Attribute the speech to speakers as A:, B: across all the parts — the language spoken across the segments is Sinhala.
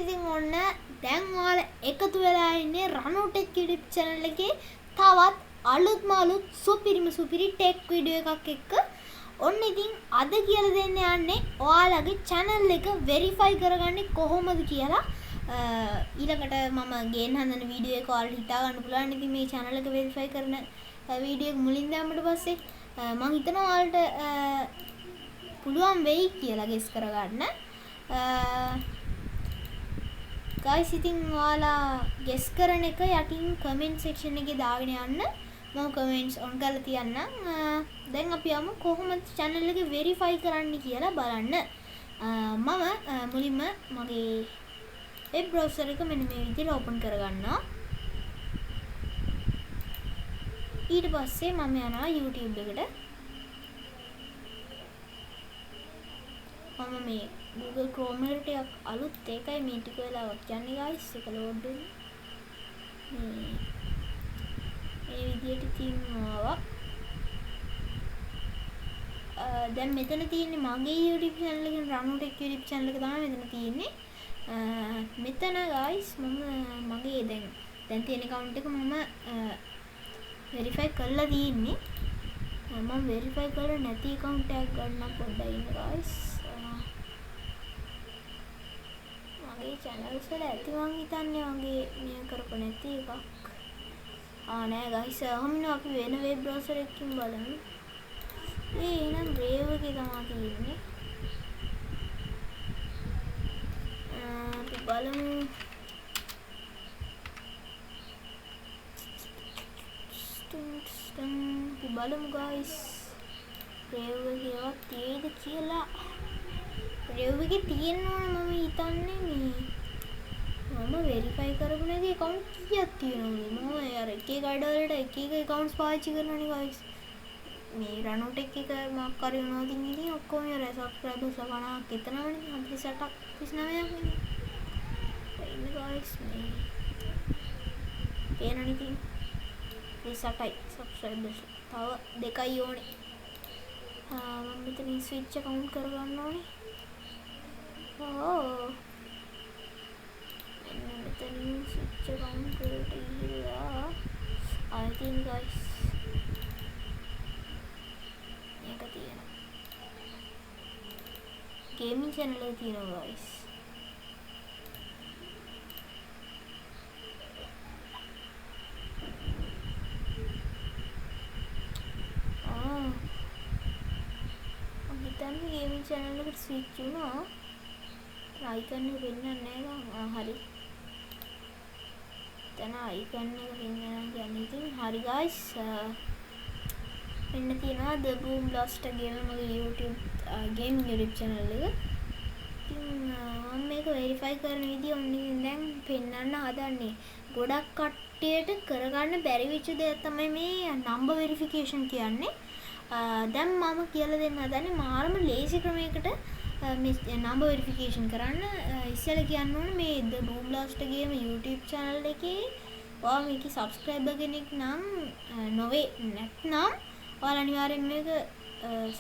A: ඉතින් ඔන්න දැන් ඔයාලා එකතු වෙලා ඉන්නේ රණු ටෙක් YouTube channel එකේ තවත් අලුත්ම අලුත් සුපිරි ටෙක් වීඩියෝ එකක් එක්ක. ඔන්න ඉතින් අද කියලා දෙන්න යන්නේ ඔයාලගේ channel එක verify කරගන්නේ කොහොමද කියලා. ඊළඟට මම ගේන්න හදන වීඩියෝ එක ඔයාලට හිතා ගන්න පුළුවන්. ඉතින් මේ channel එක verify කරන වීඩියෝ එක මුලින් දැම්මට පස්සේ මම හිතනවා ඔයාලට පුළුවන් වෙයි කියලා guess කරගන්න. guys ඉතින් ඔයාලා guess කරන එක යටින් comment section එකේ දාගෙන යන්න. මම comments on කරලා තියන්නම්. දැන් අපි යමු කොහොමද channel එක verify කරන්න කියලා බලන්න. මම මුලින්ම මගේ web browser එක මෙන්න මේ විදිහට open කරගන්නවා. ඊට පස්සේ මම යනවා YouTube එකට. මම මේ Google Chrome එකට ටිකක් අලුත් ඒකයි මේ ටික වෙලාවක් යන්නේ guys. ඒක load වෙන්නේ. මේ විදිහට තියෙනවා. දැන් මෙතන තියෙන්නේ මගේ YouTube channel එකේ රණු ටෙක් YouTube channel එක තමයි මෙතන තියෙන්නේ. මෙතන guys මම මගේ දැන් තියෙන account එක මම verify කරලා තියෙන්නේ. මම verify කරලා නැති account එකක් ගන්න පොඩ්ඩක් ඉන්න guys. මගේ channels වල ඇති මං හිතන්නේ මගේ මේ කරපො නැති එකක්. නෑ guys. අහමින අපි වෙන web browser එකකින් බලමු. එහෙනම් Brave එකේ තමයි තියෙන්නේ. අපි බලමු. අපි බලමු guys. Brave එකේවත් තියෙද කියලා. Brave එකේ තියෙනවා මම හිතන්නේ මේ මම verify කරපු නැති account කීයක් තියෙනවද? මම අර එක එක අඩ වලට එක එක accounts පාවිච්චි කරනවානේ guys. මේ රණු ටෙක් එක මාක් කරේ වුණාද ඉතින් ඔක්කොම ඉවරයි. subscribers 50ක් එතනවනේ 48ක් 39ක් නේ. ඉන්න guys මේ පේනවනේ ඉතින් 38යි subscribers. තව දෙකයි ඕනේ. මම මෙතන switch account කරගන්න ඕනේ. මෙතන switch account කරලා ඉන්නවා. I think guys මේක තියෙනවා. gaming channel එක තියෙනවා guys. දැන් gaming channel එකට switch වුණා. icon එක වෙන්නේ නැහැ. හරි. දැන් icon එක වෙන්නේ නැහැ ඉතින් හරි guys. මෙන්න තියෙනවා The Boom Blaster game මගේ YouTube gaming YouTube channel එක. ඉතින් මම මේක verify කරන විදිය ඔන්න දැන් පෙන්නන්න හදන්නේ. ගොඩක් කට්ටියට කරගන්න බැරි වෙච්ච දෙයක් තමයි මේ number verification කියන්නේ. දැන් මම කියලා දෙන්න හදන්නේ මාරම ලේසි ක්‍රමයකට මේ number verification කරන්න. ඉස්සෙල්ලා කියන්න ඕනේ මේ The Boom Blaster game YouTube channel එකේ ඔයා මේකේ subscriber කෙනෙක් නම් නොවේ නැත්නම් ඔයාලා අනිවාර්යෙන් මේක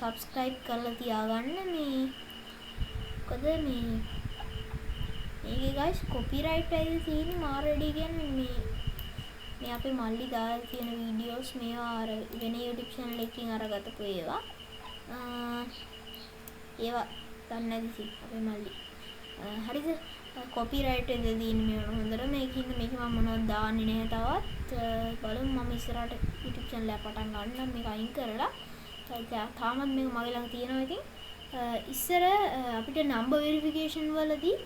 A: subscribe කරලා තියාගන්න. මොකද මේකේ guys copyright එකයි තියෙන්නේ මාර වැඩි කියන්නේ මේ අපේ මල්ලි දාලා තියෙන videos මේවා අර වෙන YouTube channel එකකින් අරගතපු ඒවා. ඒවා දන්නේ නැති අපේ මල්ලි. හරිද? copyright එක දෙන්නේ මේ හොඳට මේකින් මේක මම මොනවද දාන්නේ නැහැ තවත්. බලමු මම ඉස්සරහට YouTube channel එක පටන් ගන්න මේක අයින් කරලා. තාමත් මේක මගේ ළඟ තියෙනවා. ඉතින් ඉස්සර අපිට number verification වලදී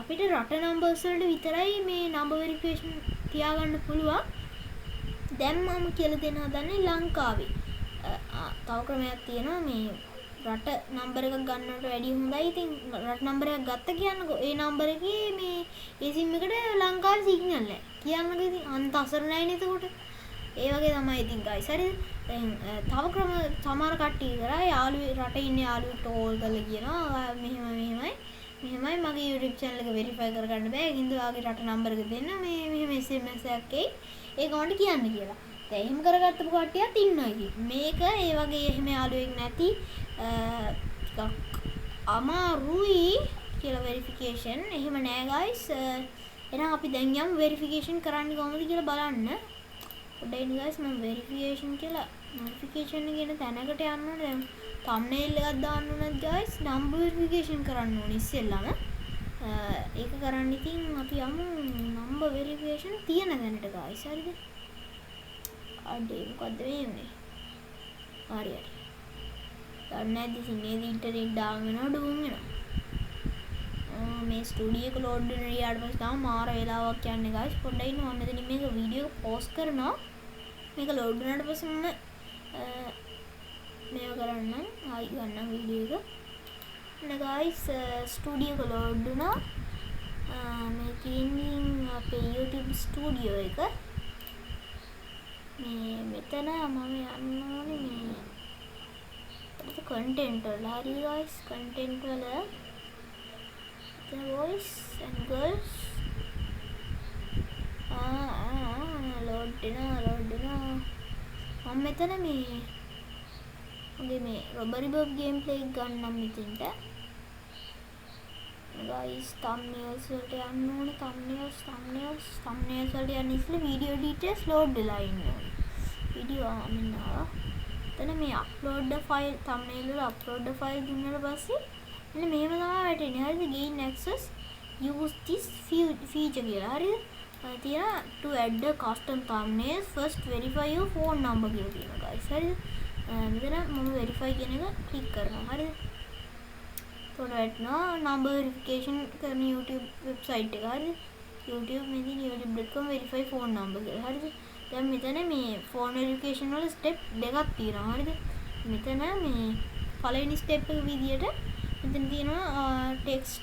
A: අපිට රට numbers වලට විතරයි මේ number verification තියාගන්න පුළුවන්. දැන් මම කියලා දෙන්න හදන්නේ ලංකාවේ. තව ක්‍රමයක් තියෙනවා මේ රට නම්බර් එකක් ගන්නවට වැඩිය හොඳයි. ඉතින් රට නම්බර් එකක් ගත්ත කියන්නකෝ. ඒ නම්බර් එකේ මේ ඒ SIM එකට ලංකාවේ සිග්නල් නැහැ. කියන්නකෝ ඉතින් අන්ත අසරණයි නේද එතකොට. ඒ වගේ තමයි ඉතින් guys. හරිද? දැන් තව ක්‍රම සමහර කට්ටිය කරා යාළුවේ රටේ ඉන්න යාළුවෙක්ට කෝල් කරලා කියනවා මෙහෙමයි මගේ YouTube channel එක verify කරගන්න බෑ. ඒකින්ද ඔයාගේ රට නම්බර් එක දෙන්න මෙහෙම SMS එකක් එයි. ඒක ඔන්ට කියන්න කියලා. දැන් එහෙම කරගත්තපු කට්ටියත් ඉන්නවා ඉතින්. මේක ඒ වගේ එහෙම යාළුවෙක් නැති ටිකක් අමාරුයි කියලා වෙරිෆිකේෂන්. එහෙම නෑ guys. එහෙනම් අපි දැන් යමු වෙරිෆිකේෂන් කරන්න කොහොමද කියලා බලන්න. පොඩ්ඩක් ඉන්න guys මම වෙරිෆිකේෂන් කියලා නොටිෆිකේෂන් කියන තැනකට යන්න ඕනේ. දැන් thumbnail එකක් දාන්න ඕනත් guys number verification කරන්න ඕනේ ඉස්සෙල්ලාම. ඒක කරන්න ඉතින් අපි යමු number verification තියෙන තැනට guys. හරිද? අඩේ මොකද්ද මේ උනේ? හරි හරි. දැන් නැද්ද ඉතින් ඉන්ටර්නෙට් ඩාන් වෙනවා ඩූම් වෙනවා. මේ ස්ටුඩියෝ එක ලෝඩ් වෙන ඊට පස්සේ තමයි මාර වෙලාවක් යන්නේ guys. පොඩ්ඩක් ඉන්න ඕනේ. එතනින් මේක වීඩියෝ පෝස්ට් කරනවා. මේක ලෝඩ් වුණාට පස්සේ මම මේව කරන්න ආයි ගන්න වීඩියෝ එක. නේ guys ස්ටුඩියෝ එක ලෝඩ් වුණා. මේකෙන් අපේ YouTube ස්ටුඩියෝ එක මේ මෙතන මම යන්න ඕනේ මේ content වල. හරි guys content වල the boys and girls load වෙනවා මම මෙතන මේ මගේ මේ රොබරි බොබ් ගේම් ප්ලේ එක ගන්නම් මෙතෙන්ට guys thumbnails වලට යන්න ඕනේ. thumbnails වලට යන්න ඉස්සෙල්ලා video details load වෙලා ඉන්න ඕනේ. video මෙන්නවා එතන මේ upload the file thumbnail වල upload the file දුන්නාට පස්සේ මෙන්න මේව තමයි වැටෙන්නේ. හරිද? gain access use this feature කියලා. හරිද? තියෙන to add a custom thumbnails first verify your phone number කියලා තියෙනවා guys. හරිද? මෙතන මම verify කියන එක click කරනවා. හරිද? එතකොට වැටෙනවා number verification කරන YouTube website එක. හරිද? YouTube මෙතන youtube.com verify phone number කියලා. හරිද? දැන් මෙතන මේ phone verification වල step දෙකක් තියෙනවා. හරිද? මෙතන මේ පළවෙනි step එක විදියට මෙතන තියෙනවා text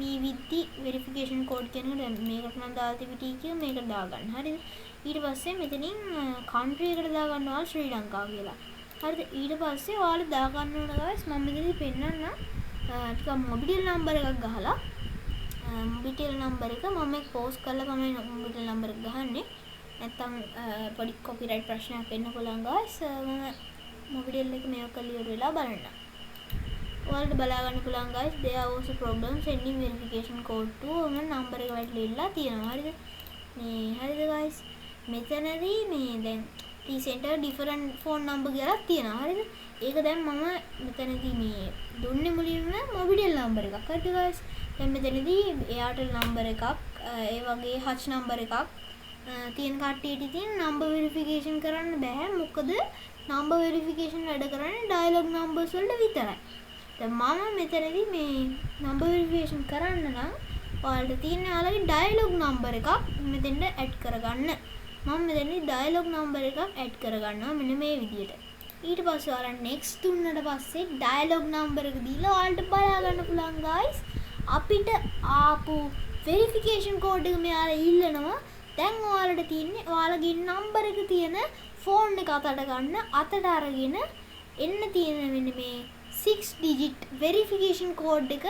A: me with the verification code කියන එක. දැන් මේකට නම් දාලා තිබිටි කිය මේකට දාගන්න. හරිද? ඊට පස්සේ මෙතනින් country එකට දාගන්නවා ශ්‍රී ලංකාව කියලා. හරිද? ඊට පස්සේ ඔයාලා දාගන්න ඕන guys මම මෙතනදී පෙන්නන්න ටිකක් මොබිටෙල් නම්බර් එකක් ගහලා මොබිටෙල් නම්බර් එක මම මේක පෝස්ට් කරලා තමයි මොබිටෙල් නම්බර් එක ගහන්නේ. නැත්තම් පොඩි copyright ප්‍රශ්නයක් එන්න පුළුවන් guys. මම මොබිටෙල් එක මේක කලියර් වෙලා බලන්න. ඔයාලට බලා ගන්න පුළුවන් guys there was a problem sending verification code to මම නම්බර් එක වැටලිලා තියෙනවා. හරිද? මේ හරිද guys මෙතනදී මේ දැන් enter different phone number කියලා තියෙනවා. හරිද? ඒක දැන් මම මෙතනදී මේ දුන්නේ මුලින්ම මොබිටෙල් නම්බර් එකක්. හරිද guys? දැන් මෙතනදී Airtel නම්බර් එකක් ඒ වගේ Hutch නම්බර් එකක් තියෙන කට්ටියට ඉතින් number verification කරන්න බෑ. මොකද number verification වැඩ කරන්නේ dialog numbers වලට විතරයි. දැන් මම මෙතනදී මේ number verification කරන්න නම් ඔයාලට තියෙන ඔයාලගේ dialog number එකක් මෙතෙන්ට add කරගන්න. මම මෙතනදී dialog number එකක් add කරගන්නවා මෙන්න මේ විදියට. ඊට පස්සේ ඔයාලා next දුන්නට පස්සේ dialog number එක දීලා ඔයාලට බලා ගන්න පුළුවන් guys අපිට ආපු verification code එක මෙයාලා ඉල්ලනවා. දැන් ඔයාලට තියෙන්නේ ඔයාලගේ number එක තියෙන phone එක අතට ගන්න අතට අරගෙන එන්න තියෙන මෙන්න මේ 6 digit verification code එක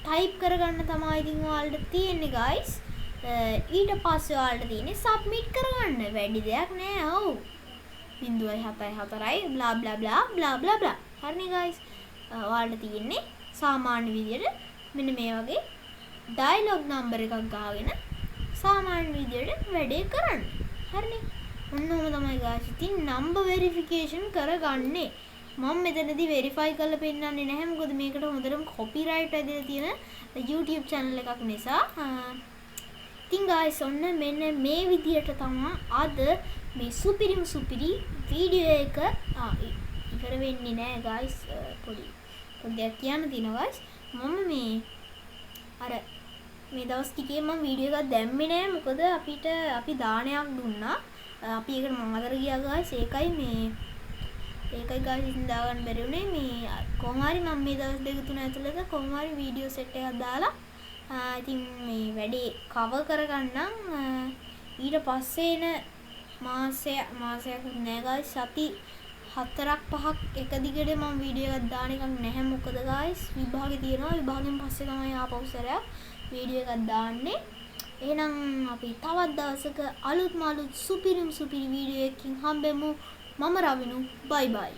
A: type කරගන්න තමයි ඉතින් ඔයාලට තියෙන්නේ guys. ඊට පස්සේ ඔයාලට තියෙන්නේ submit කරගන්න. වැඩි දෙයක් නෑ. ඔව් 0.74යි bla bla bla bla bla bla. හරිනේ guys. ඔයාලට තියෙන්නේ සාමාන්‍ය විදියට මෙන්න මේ වගේ dialog number එකක් ගහගෙන සාමාන්‍ය විදියට වැඩේ කරන්න. හරිනේ. ඔන්නෝම තමයි guys. ඉතින් number verification කරගන්නේ. මම මෙතනදී verify කරලා පෙන්නන්නේ නැහැ. මොකද මේකට හොඳටම copyright ඇදලා තියෙන YouTube channel එකක් නිසා. ඉතින් guys ඔන්න මෙන්න මේ විදියට තමයි අද මේ සුපිරිම සුපිරි වීඩියෝ එක ඉවර වෙන්නේ නැහැ guys. පොඩි දෙයක් කියන්න තියෙනවා guys. මම මේ අර මේ දවස් ටිකේ මම වීඩියෝ එකක් දැම්මේ නැහැ. මොකද අපි දානයක් දුන්නා. අපි ඒකට මාතර ගියා guys. ඒකයි guys ඉතින් දාගන්න බැරි වුණේ. මේ කොහොම හරි මම මේ දවස් දෙක තුන ඇතුළත කොහොම හරි වීඩියෝ සෙට් එකක් දාලා ඉතින් මේ වැඩේ කවර් කරගන්නම්. ඊට පස්සේ එන මාසයක් නෑ guys. සති 4-5ක් එක දිගට මම වීඩියෝ එකක් දාන එකක් නැහැ. මොකද guys විභාගේ තියෙනවා. විභාගෙන් පස්සේ තමයි ආපහු සැරයක් වීඩියෝ එකක් දාන්නේ. එහෙනම් අපි තවත් දවසක අලුත් සුපිරි වීඩියෝ එකකින් හම්බෙමු. මම රවිනු. bye bye.